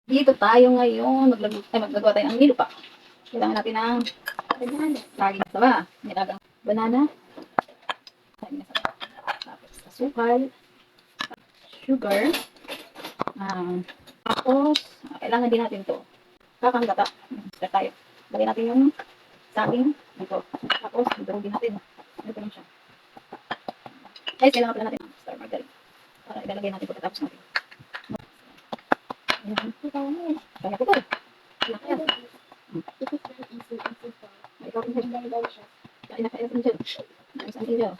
Dito tayo ngayon, maggagawa tayo ng nilupa. Kailangan natin ng banana. Saging na saba. Nilagang banana. Saging na saba. Tapos asukal, sugar. Tapos, kailangan din natin to. Kakanggata. Start tayo. Lagyan natin yung saging dito. Tapos, durugin natin. Ito lang siya. Guys, kailangan pala natin ng star margarine. Para ilalagay natin pagkatapos natin. Ayan. Kaya ko to. Kaya kaya. It is very easy and simple. Ikaw rin. Very delicious. Kain na kain natin dyan. Kain sa atin dyan.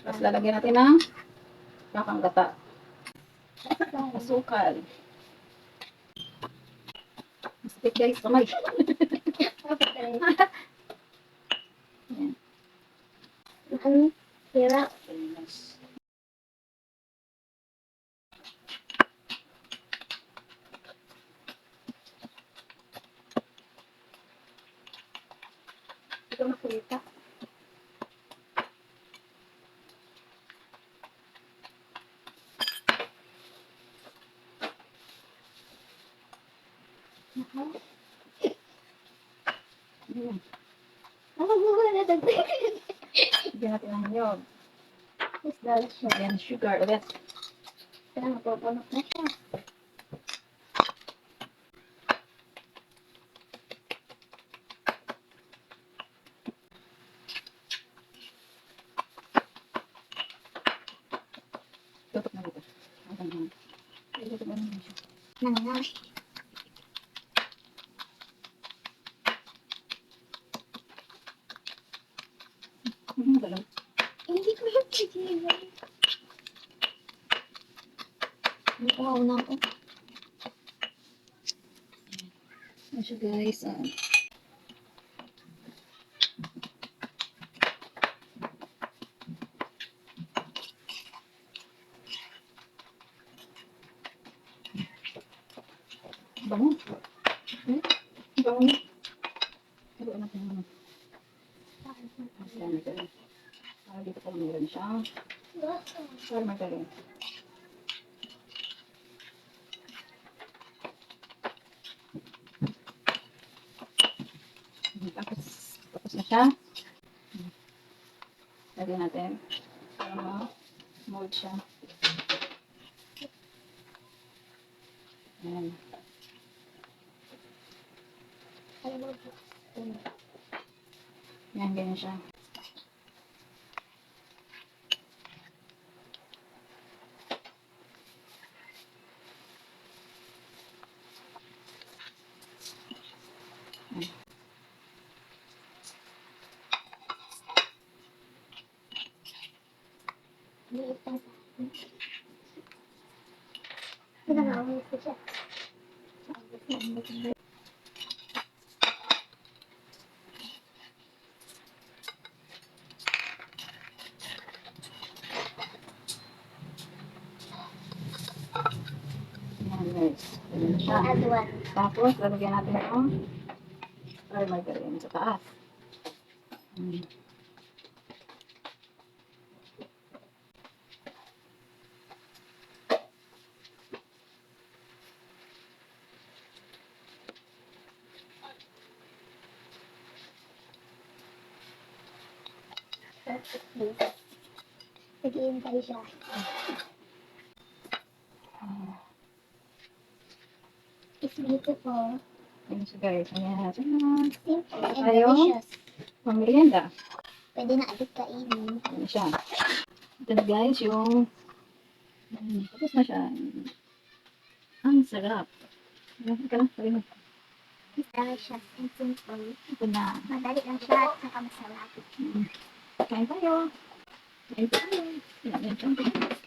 Tapos lalagyan natin ng kakanggata. Asukal. Masakit guys, kamay. Ayan. Ang hirap. Ito nakulita. Ayan. Bigyan natin ng niyog. It's delicious. Ayan, sugar ulit. Kaya napupunok na siya. Tutok na dito. Ayan. Tutok na naman siya. Nanga. Galaw. Hindi ko yung tigilan. Wow na ako. Ayan siya guys. Bango. Bango. Haluan natin naman. Ayan, magaling. Para dito pa meron siya. Para magaling. Tapos na siya. Lagyan natin. Para ma-mold siya. Ayan. Ayan, ganyan siya. Ayan guys. Ganyan na siya. Add one. Tapos, lalagyan natin ng or margarine sa taas. Nag-iintay siya. It's beautiful. Ayan siya guys. Ayan. Simple and Ayaw. delicious. Pamerienda. Pwede na agad kainin. Ayan siya. Ito na guys yung tapos na siya. Ang sarap. Ayan ka na. Sabi mo. It's delicious and simple. Ito na. Madali lang siya at saka masarap. Kain tayo. Kain tayo. Ayan, ayan, ayan.